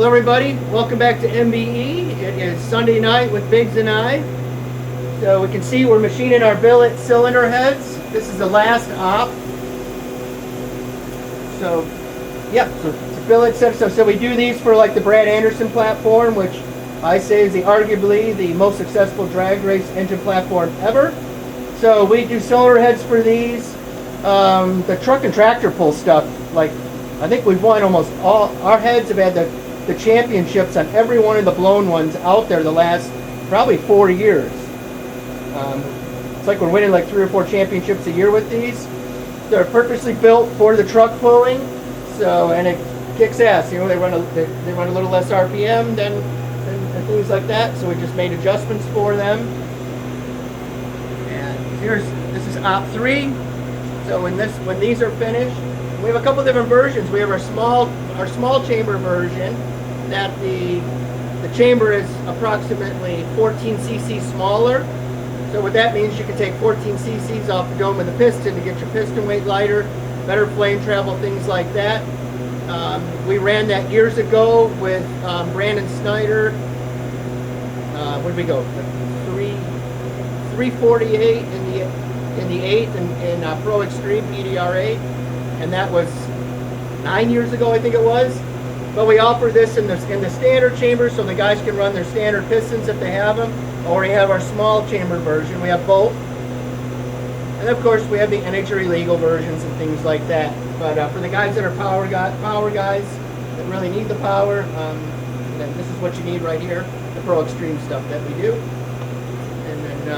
Hello everybody, welcome back to MBE. It is Sunday night with Biggs and I. So we can see we're machining our billet cylinder heads. This is the last op. So, yeah, so it's a billet set. So we do these for like the Brad Anderson platform, which I say is arguably the most successful drag race engine platform ever. So we do cylinder heads for these. The truck and tractor pull stuff, like I think we've won almost all. Our heads have had the championships on every one of the blown ones out there the last probably 4 years. It's like we're winning like 3 or 4 championships a year with these. They're purposely built for the truck pulling, so and it kicks ass. You know, they run a little less RPM than things like that. So we just made adjustments for them. And this is op 3. So when these are finished, we have a couple different versions. We have our small chamber version that the chamber is approximately 14 cc smaller. So what that means, you can take 14 cc's off the dome of the piston to get your piston weight lighter, better flame travel, things like that. We ran that years ago with Brandon Snyder. Where did we go? 348 in the 8th in Pro Extreme PDR 8, and that was 9 years ago, I think it was. But we offer this in the standard chamber, so the guys can run their standard pistons if they have them, or we have our small chamber version. We have both, and of course we have the NHRA legal versions and things like that. But for the guys that are power guys that really need the power, then this is what you need right here, the Pro Extreme stuff that we do. And then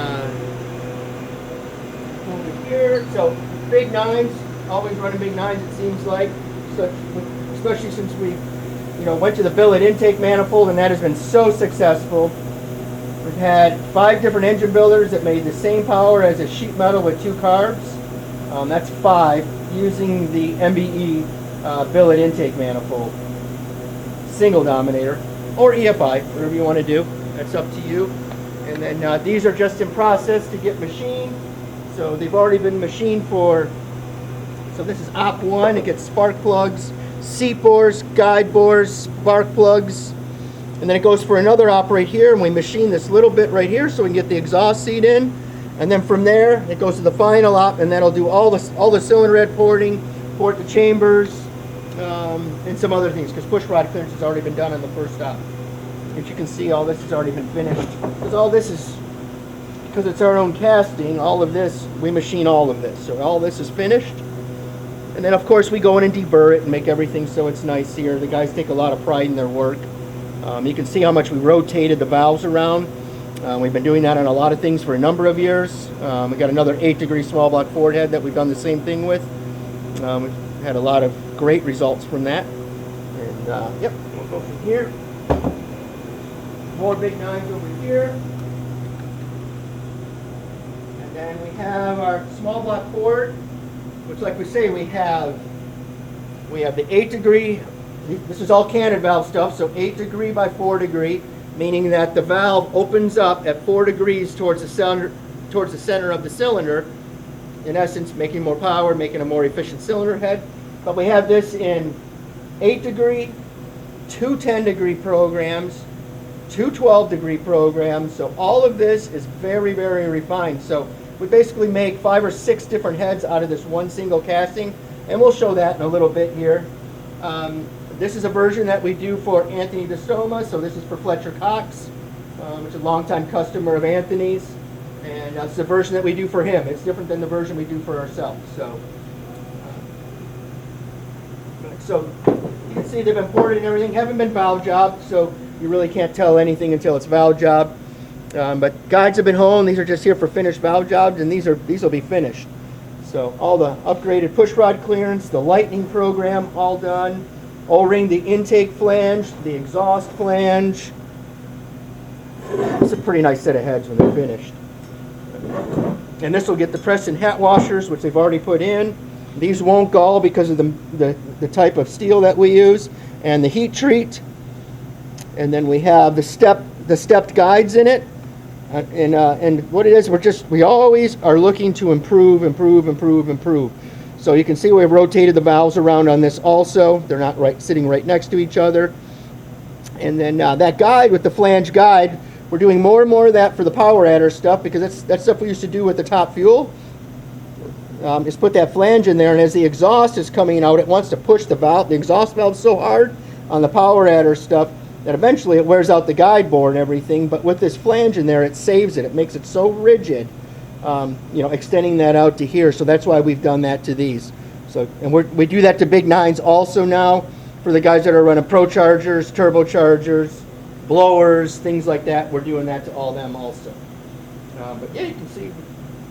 over here, so big nines, always running big nines, it seems like, so, especially since we went to the billet intake manifold, and that has been so successful. We've had 5 different engine builders that made the same power as a sheet metal with 2 carbs. That's 5 using the MBE billet intake manifold, single dominator, or EFI, whatever you want to do. That's up to you. And then these are just in process to get machined. So they've already been machined for. So this is op 1. It gets spark plugs, seat bores, guide bores, spark plugs, and then it goes for another op right here, and we machine this little bit right here so we can get the exhaust seat in, and then from there it goes to the final op, and that'll do all the cylinder head porting, port the chambers, and some other things, because push rod clearance has already been done on the first op. As you can see, all this has already been finished. Because it's our own casting, all of this, we machine all of this. So all this is finished. And then of course we go in and deburr it and make everything so it's nice here. The guys take a lot of pride in their work. You can see how much we rotated the valves around. We've been doing that on a lot of things for a number of years. We got another 8-degree small block Ford head that we've done the same thing with. We've had a lot of great results from that. And yep, we'll go from here. More big nines over here. And then we have our small block Ford, which, like we say, we have the 8-degree. This is all canted valve stuff, so 8-degree by 4-degree, meaning that the valve opens up at 4 degrees towards the center of the cylinder, in essence making more power, making a more efficient cylinder head. But we have this in 8-degree, 2 10-degree programs, 2 12-degree programs. So all of this is very, very refined. So we basically make 5 or 6 different heads out of this one single casting, and we'll show that in a little bit here. This is a version that we do for Anthony DeSoma, so this is for Fletcher Cox, which is a longtime customer of Anthony's, and that's the version that we do for him. It's different than the version we do for ourselves. So you can see they've imported and everything. Haven't been valve jobbed, so you really can't tell anything until it's valve jobbed. But guides have been honed. These are just here for finished valve jobs, and these will be finished. So all the upgraded push rod clearance, the lightning program, all done. O-ring, the intake flange, the exhaust flange. It's a pretty nice set of heads when they're finished. And this will get the press and hat washers, which they've already put in. These won't gall because of the type of steel that we use, and the heat treat. And then we have the stepped guides in it. And what it is, we always are looking to improve. So you can see we've rotated the valves around on this also. They're not sitting right next to each other. And then that guide with the flange guide, we're doing more and more of that for the power adder stuff, because that's stuff we used to do with the top fuel. Is put that flange in there, and as the exhaust is coming out, it wants to push the valve, the exhaust valve so hard on the power adder stuff that eventually it wears out the guide board and everything. But with this flange in there, it saves it. It makes it so rigid, extending that out to here. So that's why we've done that to these. So, and we do that to big 9s also now for the guys that are running ProChargers, turbochargers, blowers, things like that. We're doing that to all them also. But yeah, you can see,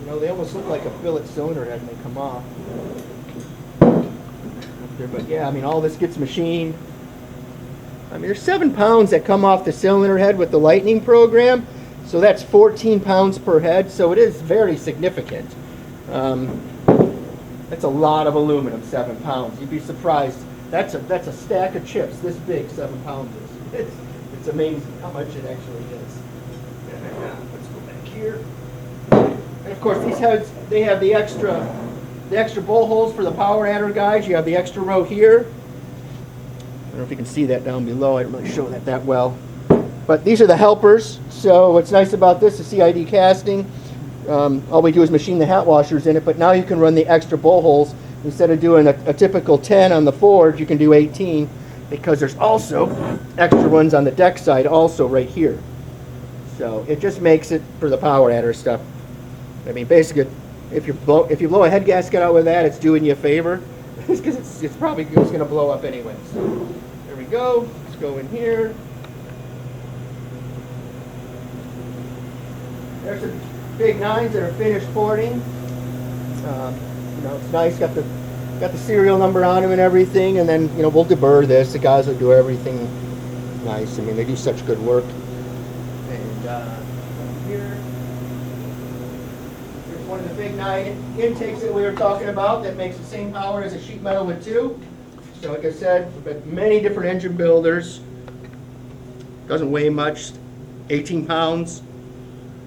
they almost look like a billet cylinder head when they come off. But yeah, all this gets machined. There's 7 pounds that come off the cylinder head with the Lightning program, so that's 14 pounds per head, so it is very significant. That's a lot of aluminum, 7 pounds. You'd be surprised. That's a stack of chips this big, 7 pounds is. It's amazing how much it actually is. Let's go back here. And of course, these heads, they have the extra bowl holes for the power adder guides. You have the extra row here. I don't know if you can see that down below. I didn't really show that well. But these are the helpers. So what's nice about this is CID casting. All we do is machine the hat washers in it, but now you can run the extra bowl holes. Instead of doing a typical 10 on the forge, you can do 18, because there's also extra ones on the deck side also right here. So it just makes it for the power adder stuff. Basically, if you blow a head gasket out with that, it's doing you a favor, because it's probably just going to blow up anyway. So there we go. Let's go in here. There's some big 9s that are finished porting. It's nice. Got the serial number on them and everything, and then we'll deburr this. The guys will do everything nice. They do such good work. And here. One of the big 9 intakes that we were talking about that makes the same power as a sheet metal with 2. So like I said, we've got many different engine builders. Doesn't weigh much, 18 pounds.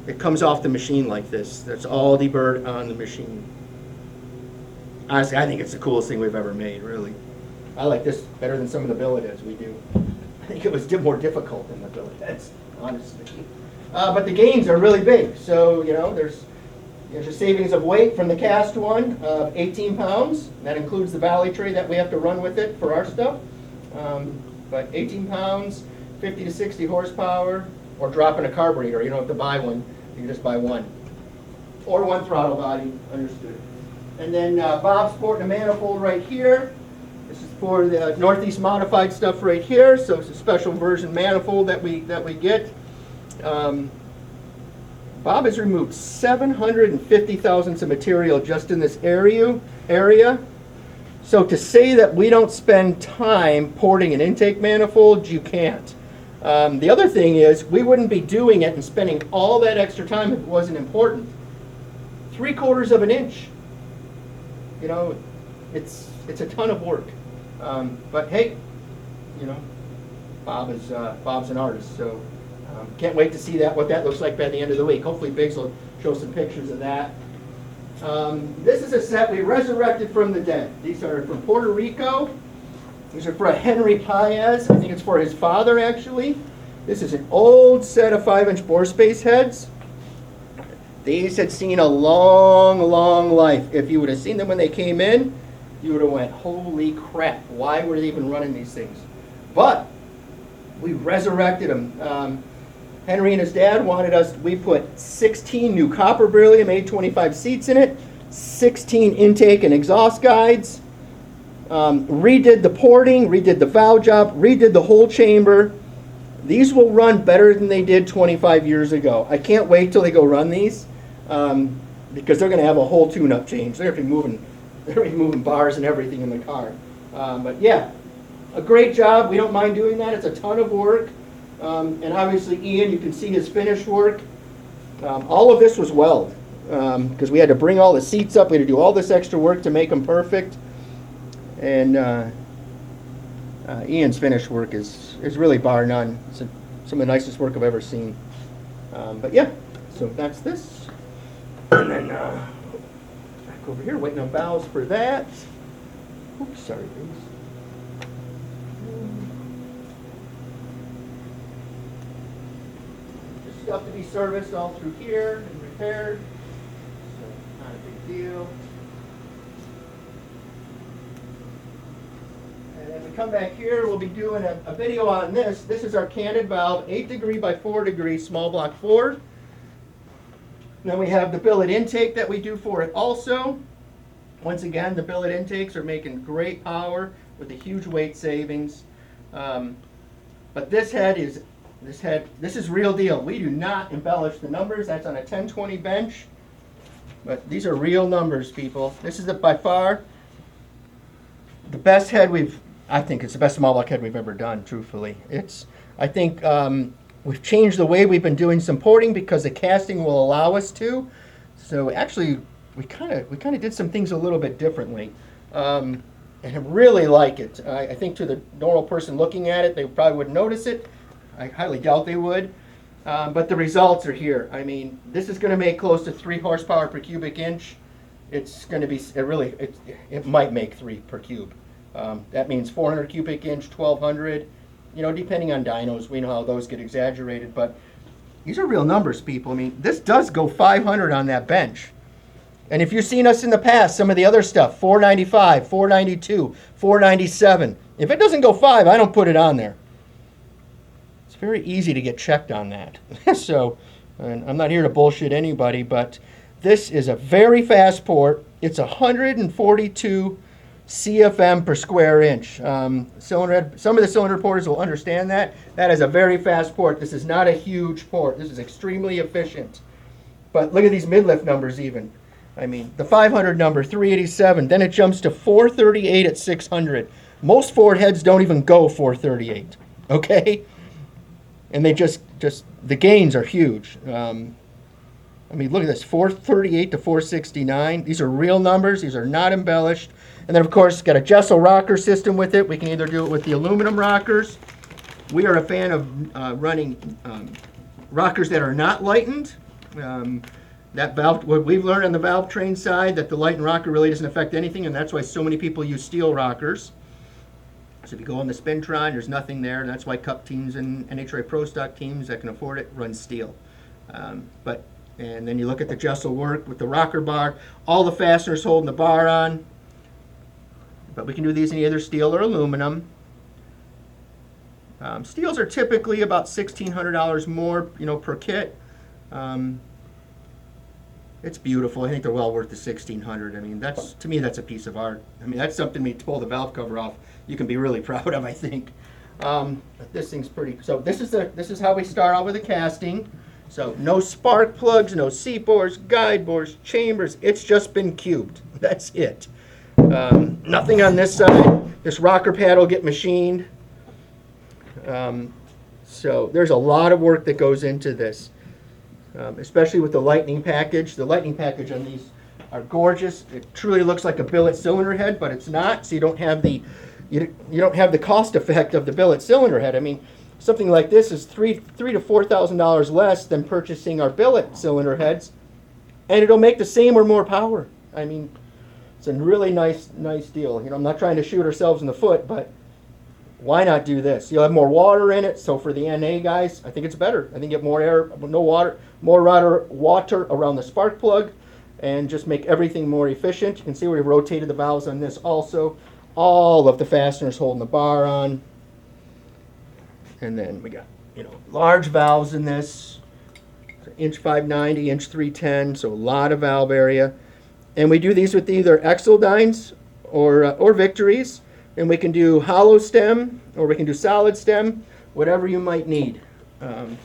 It comes off the machine like this. That's all deburred on the machine. Honestly, I think it's the coolest thing we've ever made, really. I like this better than some of the billet heads we do. I think it was more difficult than the billet heads, honestly. But the gains are really big. So, there's a savings of weight from the cast one of 18 pounds. That includes the valley tray that we have to run with it for our stuff. But 18 pounds, 50 to 60 horsepower, or dropping a carburetor. You don't have to buy one. You can just buy one. Or one throttle body, understood. And then Bob's porting a manifold right here. This is for the Northeast modified stuff right here. So it's a special version manifold that we get. Bob has removed 750 thousandths of material just in this area. So to say that we don't spend time porting an intake manifold, you can't. The other thing is, we wouldn't be doing it and spending all that extra time if it wasn't important. 3/4 of an inch. It's a ton of work. But hey, Bob's an artist, so can't wait to see what that looks like by the end of the week. Hopefully Biggs will show some pictures of that. This is a set we resurrected from the dead. These are from Puerto Rico. These are for a Henry Paez. I think it's for his father, actually. This is an old set of 5-inch bore space heads. These had seen a long, long life. If you would have seen them when they came in, you would have went, holy crap, why were they even running these things? But we resurrected them. Henry and his dad wanted us, we put 16 new copper beryllium 825 seats in it, 16 intake and exhaust guides, redid the porting, redid the valve job, redid the whole chamber. These will run better than they did 25 years ago. I can't wait till they go run these, because they're going to have a whole tune-up change. They're going to be moving bars and everything in the car. But yeah, a great job. We don't mind doing that. It's a ton of work. And obviously Ian, you can see his finished work. All of this was weld, because we had to bring all the seats up. We had to do all this extra work to make them perfect. And Ian's finished work is really bar none. It's some of the nicest work I've ever seen. But yeah, so that's this. And then back over here, waiting on valves for that. Oops, sorry, please. stuff to be serviced all through here and repaired. So not a big deal. And then we come back here, we'll be doing a video on this. This is our candid valve, 8 degree by 4 degree, small block 4. Then we have the billet intake that we do for it also. Once again, the billet intakes are making great power with a huge weight savings. But this is real deal. We do not embellish the numbers. That's on a 1020 bench. But these are real numbers, people. This is by far the best head I think it's the best small block head we've ever done, truthfully. I think we've changed the way we've been doing some porting because the casting will allow us to. So actually, we kind of did some things a little bit differently. And I really like it. I think to the normal person looking at it, they probably wouldn't notice it. I highly doubt they would. But the results are here. I mean, this is going to make close to 3 horsepower per cubic inch. It's going to be, it might make 3 per cube. That means 400 cubic inch, 1200. You know, depending on dynos, we know how those get exaggerated. But these are real numbers, people. I mean, this does go 500 on that bench. And if you've seen us in the past, some of the other stuff, 495, 492, 497. If it doesn't go 5, I don't put it on there. It's very easy to get checked on that. So, and I'm not here to bullshit anybody, but this is a very fast port. It's 142 CFM per square inch. Cylinder, some of the cylinder porters will understand that. That is a very fast port. This is not a huge port. This is extremely efficient. But look at these mid-lift numbers even. I mean, the 500 number, 387. Then it jumps to 438 at 600. Most Ford heads don't even go 438. Okay? And they just the gains are huge. I mean, look at this, 438 to 469. These are real numbers. These are not embellished. And then, of course, it's got a Gesso rocker system with it. We can either do it with the aluminum rockers. We are a fan of running rockers that are not lightened. That valve, what we've learned on the valve train side, that the lightened rocker really doesn't affect anything, and that's why so many people use steel rockers. So if you go on the Spintron, there's nothing there, and that's why Cup teams and NHRA Pro Stock teams that can afford it run steel. And then you look at the Gesso work with the rocker bar, all the fasteners holding the bar on. But we can do these in either steel or aluminum. Steels are typically about $1,600 more, per kit. It's beautiful. I think they're well worth the $1,600. I mean, to me, that's a piece of art. I mean, that's something to pull the valve cover off. You can be really proud of, I think. But this thing's pretty. So this is how we start out with the casting. So no spark plugs, no seat bores, guide bores, chambers. It's just been cubed. That's it. Nothing on this side. This rocker pad will get machined. So there's a lot of work that goes into this, especially with the lightning package. The lightning package on these are gorgeous. It truly looks like a billet cylinder head, but it's not. So you don't have the cost effect of the billet cylinder head. I mean, something like this is $3,000 to $4,000 less than purchasing our billet cylinder heads, and it'll make the same or more power. I mean, it's a really nice deal. I'm not trying to shoot ourselves in the foot, but why not do this? You'll have more water in it, so for the NA guys, I think it's better. I think you get more air, no water, more water around the spark plug, and just make everything more efficient. You can see we've rotated the valves on this also. All of the fasteners holding the bar on. And then we got, large valves in this. Inch 590, inch 310, so a lot of valve area. And we do these with either Exeldynes or Victories. And we can do hollow stem, or we can do solid stem, whatever you might need. Let's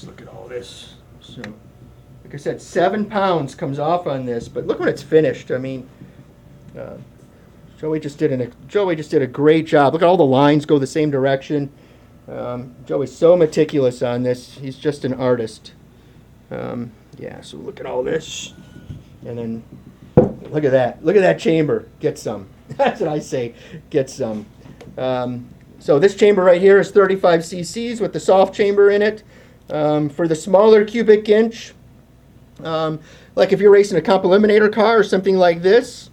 look at all this. So, like I said, 7 pounds comes off on this, but look when it's finished. I mean, Joey just did a great job. Look at all the lines go the same direction. Joey's so meticulous on this. He's just an artist. Yeah, so look at all this. And then look at that. Look at that chamber. Get some. That's what I say. Get some. So this chamber right here is 35 cc's with the soft chamber in it. For the smaller cubic inch, like if you're racing a comp eliminator car or something like this,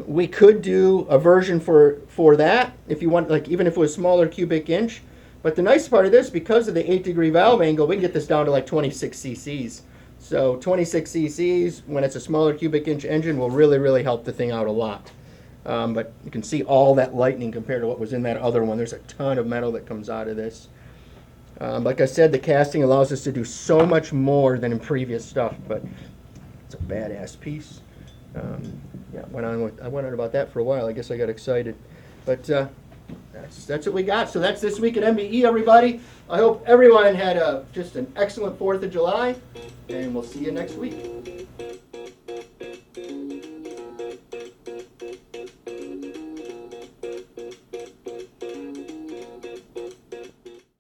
we could do a version for that if you want, like even if it was smaller cubic inch. But the nice part of this, because of the 8-degree valve angle, we can get this down to like 26 cc's. So 26 cc's, when it's a smaller cubic inch engine, will really, really help the thing out a lot. But you can see all that lightning compared to what was in that other one. There's a ton of metal that comes out of this. Like I said, the casting allows us to do so much more than in previous stuff, but it's a badass piece. Yeah, I went on about that for a while. I guess I got excited. But that's what we got. So that's this week at MBE, everybody. I hope everyone had just an excellent 4th of July, and we'll see you next week.